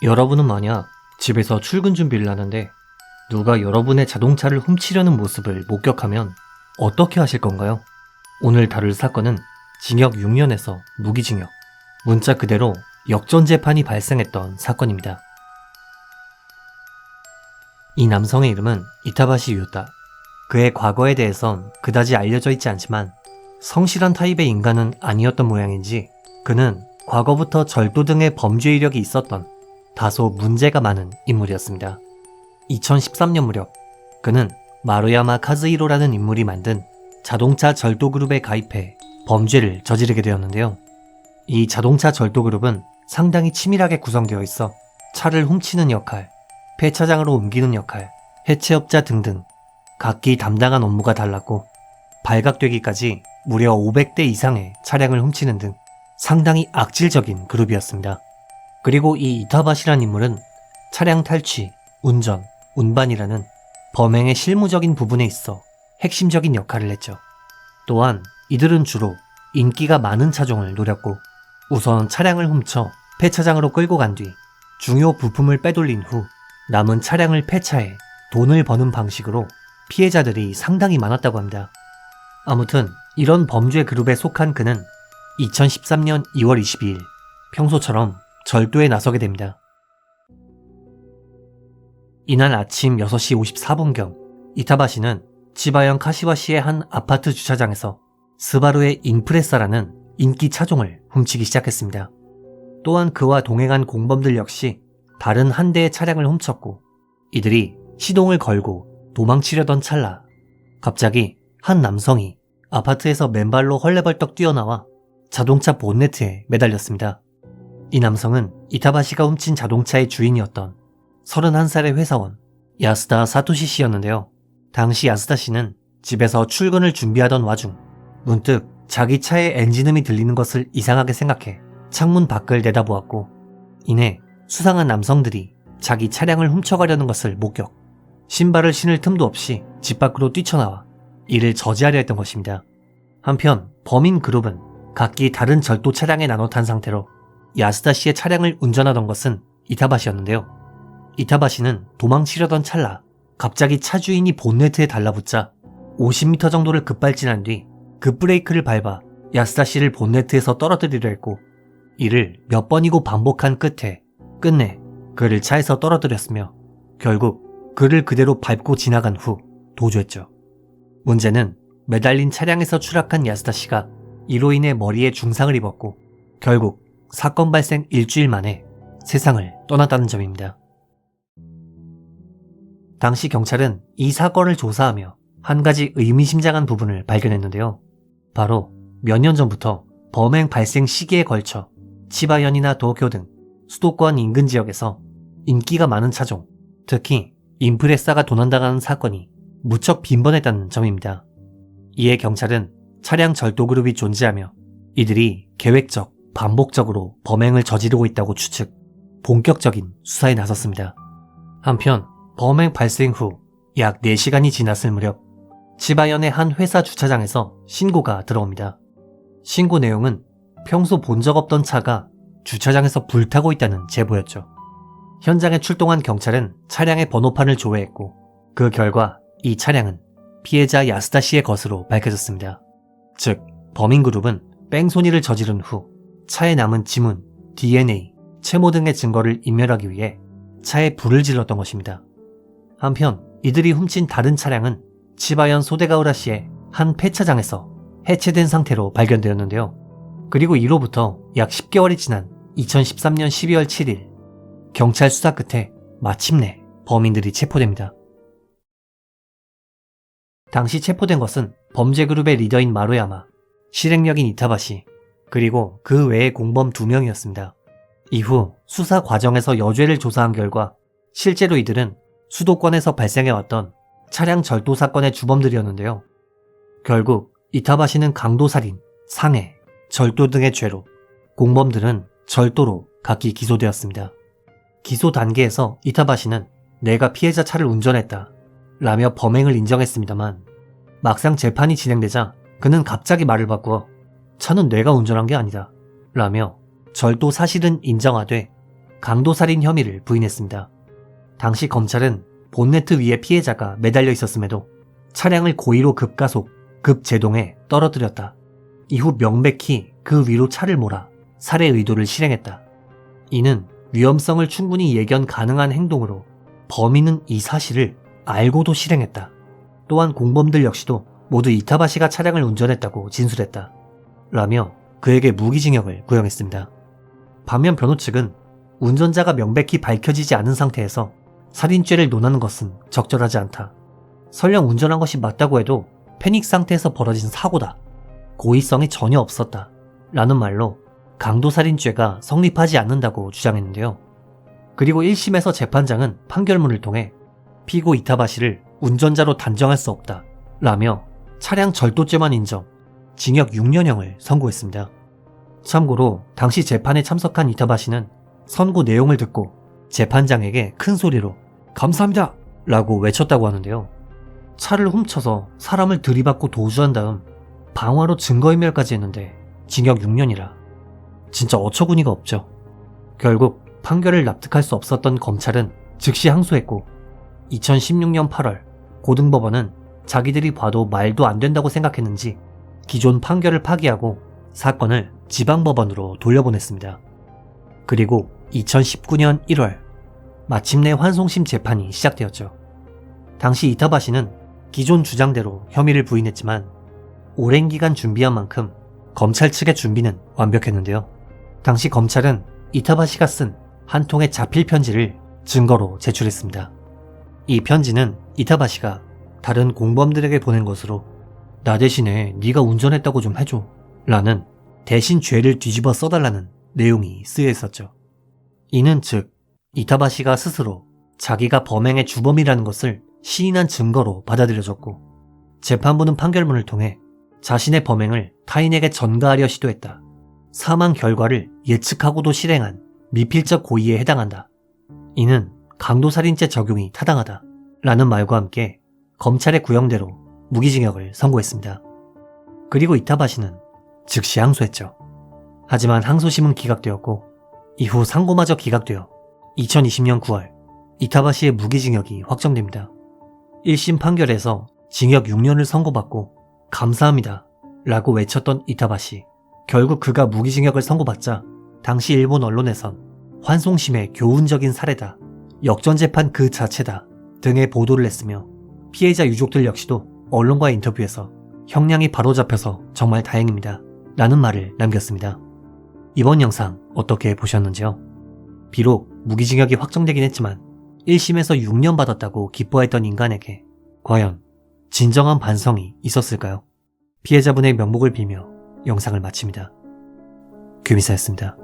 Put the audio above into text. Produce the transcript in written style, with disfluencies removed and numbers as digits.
여러분은 만약 집에서 출근 준비를 하는데 누가 여러분의 자동차를 훔치려는 모습을 목격하면 어떻게 하실 건가요? 오늘 다룰 사건은 징역 6년에서 무기징역, 문자 그대로 역전재판이 발생했던 사건입니다. 이 남성의 이름은 이타바시 유타. 그의 과거에 대해선 그다지 알려져 있지 않지만 성실한 타입의 인간은 아니었던 모양인지 그는 과거부터 절도 등의 범죄 이력이 있었던 다소 문제가 많은 인물이었습니다. 2013년 무렵 그는 마루야마 카즈히로라는 인물이 만든 자동차 절도 그룹에 가입해 범죄를 저지르게 되었는데요. 이 자동차 절도 그룹은 상당히 치밀하게 구성되어 있어 차를 훔치는 역할, 폐차장으로 옮기는 역할, 해체업자 등등 각기 담당한 업무가 달랐고 발각되기까지 무려 500대 이상의 차량을 훔치는 등 상당히 악질적인 그룹이었습니다. 그리고 이 이타바시란 인물은 차량 탈취, 운전, 운반이라는 범행의 실무적인 부분에 있어 핵심적인 역할을 했죠. 또한 이들은 주로 인기가 많은 차종을 노렸고 우선 차량을 훔쳐 폐차장으로 끌고 간 뒤 중요 부품을 빼돌린 후 남은 차량을 폐차해 돈을 버는 방식으로 피해자들이 상당히 많았다고 합니다. 아무튼 이런 범죄 그룹에 속한 그는 2013년 2월 22일 평소처럼 절도에 나서게 됩니다. 이날 아침 6시 54분경 이타바시는 치바현 카시와시의 한 아파트 주차장에서 스바루의 인프레사라는 인기 차종을 훔치기 시작했습니다. 또한 그와 동행한 공범들 역시 다른 한 대의 차량을 훔쳤고 이들이 시동을 걸고 도망치려던 찰나 갑자기 한 남성이 아파트에서 맨발로 헐레벌떡 뛰어나와 자동차 본네트에 매달렸습니다. 이 남성은 이타바시가 훔친 자동차의 주인이었던 31살의 회사원 야스다 사토시 씨였는데요. 당시 야스다 씨는 집에서 출근을 준비하던 와중 문득 자기 차의 엔진음이 들리는 것을 이상하게 생각해 창문 밖을 내다보았고 이내 수상한 남성들이 자기 차량을 훔쳐가려는 것을 목격. 신발을 신을 틈도 없이 집 밖으로 뛰쳐나와 이를 저지하려 했던 것입니다. 한편 범인 그룹은 각기 다른 절도 차량에 나눠 탄 상태로 야스다 씨의 차량을 운전하던 것은 이타바시였는데요. 이타바시는 도망치려던 찰나 갑자기 차 주인이 본네트에 달라붙자 50m 정도를 급발진한 뒤 급브레이크를 밟아 야스다 씨를 본네트에서 떨어뜨리려 했고 이를 몇 번이고 반복한 끝에 끝내 그를 차에서 떨어뜨렸으며 결국 그를 그대로 밟고 지나간 후 도주했죠. 문제는 매달린 차량에서 추락한 야스다 씨가 이로 인해 머리에 중상을 입었고 결국 사건 발생 일주일 만에 세상을 떠났다는 점입니다. 당시 경찰은 이 사건을 조사하며 한 가지 의미심장한 부분을 발견했는데요. 바로 몇 년 전부터 범행 발생 시기에 걸쳐 치바현이나 도쿄 등 수도권 인근 지역에서 인기가 많은 차종, 특히 인프레사가 도난당하는 사건이 무척 빈번했다는 점입니다. 이에 경찰은 차량 절도 그룹이 존재하며 이들이 계획적, 반복적으로 범행을 저지르고 있다고 추측, 본격적인 수사에 나섰습니다. 한편 범행 발생 후 약 4시간이 지났을 무렵 치바현의 한 회사 주차장에서 신고가 들어옵니다. 신고 내용은 평소 본 적 없던 차가 주차장에서 불타고 있다는 제보였죠. 현장에 출동한 경찰은 차량의 번호판을 조회했고 그 결과 이 차량은 피해자 야스다 씨의 것으로 밝혀졌습니다. 즉, 범인 그룹은 뺑소니를 저지른 후 차에 남은 지문, DNA, 채모 등의 증거를 인멸하기 위해 차에 불을 질렀던 것입니다. 한편 이들이 훔친 다른 차량은 치바현 소데가우라시의 한 폐차장에서 해체된 상태로 발견되었는데요. 그리고 이로부터 약 10개월이 지난 2013년 12월 7일 경찰 수사 끝에 마침내 범인들이 체포됩니다. 당시 체포된 것은 범죄 그룹의 리더인 마루야마, 실행력인 이타바시, 그리고 그 외의 공범 2명이었습니다. 이후 수사 과정에서 여죄를 조사한 결과 실제로 이들은 수도권에서 발생해왔던 차량 절도 사건의 주범들이었는데요. 결국 이타바시는 강도살인, 상해, 절도 등의 죄로, 공범들은 절도로 각기 기소되었습니다. 기소 단계에서 이타바시는 내가 피해자 차를 운전했다 라며 범행을 인정했습니다만 막상 재판이 진행되자 그는 갑자기 말을 바꾸어 차는 내가 운전한 게 아니다 라며 절도 사실은 인정하되 강도살인 혐의를 부인했습니다. 당시 검찰은 본네트 위에 피해자가 매달려 있었음에도 차량을 고의로 급가속, 급제동해 떨어뜨렸다. 이후 명백히 그 위로 차를 몰아 살해 의도를 실행했다. 이는 위험성을 충분히 예견 가능한 행동으로 범인은 이 사실을 알고도 실행했다. 또한 공범들 역시도 모두 이타바시가 차량을 운전했다고 진술했다. 라며 그에게 무기징역을 구형했습니다. 반면 변호 측은 운전자가 명백히 밝혀지지 않은 상태에서 살인죄를 논하는 것은 적절하지 않다. 설령 운전한 것이 맞다고 해도 패닉 상태에서 벌어진 사고다. 고의성이 전혀 없었다. 라는 말로 강도살인죄가 성립하지 않는다고 주장했는데요. 그리고 1심에서 재판장은 판결문을 통해 피고 이타바시를 운전자로 단정할 수 없다. 라며 차량 절도죄만 인정, 징역 6년형을 선고했습니다. 참고로 당시 재판에 참석한 이타바시는 선고 내용을 듣고 재판장에게 큰 소리로 감사합니다! 라고 외쳤다고 하는데요. 차를 훔쳐서 사람을 들이받고 도주한 다음 방화로 증거인멸까지 했는데 징역 6년이라 진짜 어처구니가 없죠. 결국 판결을 납득할 수 없었던 검찰은 즉시 항소했고 2016년 8월 고등법원은 자기들이 봐도 말도 안 된다고 생각했는지 기존 판결을 파기하고 사건을 지방법원으로 돌려보냈습니다. 그리고 2019년 1월 마침내 환송심 재판이 시작되었죠. 당시 이타바시는 기존 주장대로 혐의를 부인했지만 오랜 기간 준비한 만큼 검찰 측의 준비는 완벽했는데요. 당시 검찰은 이타바시가 쓴 한 통의 자필 편지를 증거로 제출했습니다. 이 편지는 이타바시가 다른 공범들에게 보낸 것으로 나 대신에 네가 운전했다고 좀 해줘 라는 대신 죄를 뒤집어 써달라는 내용이 쓰여 있었죠. 이는 즉 이타바시가 스스로 자기가 범행의 주범이라는 것을 시인한 증거로 받아들여졌고 재판부는 판결문을 통해 자신의 범행을 타인에게 전가하려 시도했다. 사망 결과를 예측하고도 실행한 미필적 고의에 해당한다. 이는 강도살인죄 적용이 타당하다. 라는 말과 함께 검찰의 구형대로 무기징역을 선고했습니다. 그리고 이타바시는 즉시 항소했죠. 하지만 항소심은 기각되었고 이후 상고마저 기각되어 2020년 9월 이타바시의 무기징역이 확정됩니다. 1심 판결에서 징역 6년을 선고받고 감사합니다 라고 외쳤던 이타바시. 결국 그가 무기징역을 선고받자 당시 일본 언론에선 환송심의 교훈적인 사례다, 역전재판 그 자체다 등의 보도를 했으며 피해자 유족들 역시도 언론과의 인터뷰에서 형량이 바로잡혀서 정말 다행입니다 라는 말을 남겼습니다. 이번 영상 어떻게 보셨는지요? 비록 무기징역이 확정되긴 했지만 1심에서 6년 받았다고 기뻐했던 인간에게 과연 진정한 반성이 있었을까요? 피해자분의 명복을 빌며 영상을 마칩니다. 규미사였습니다.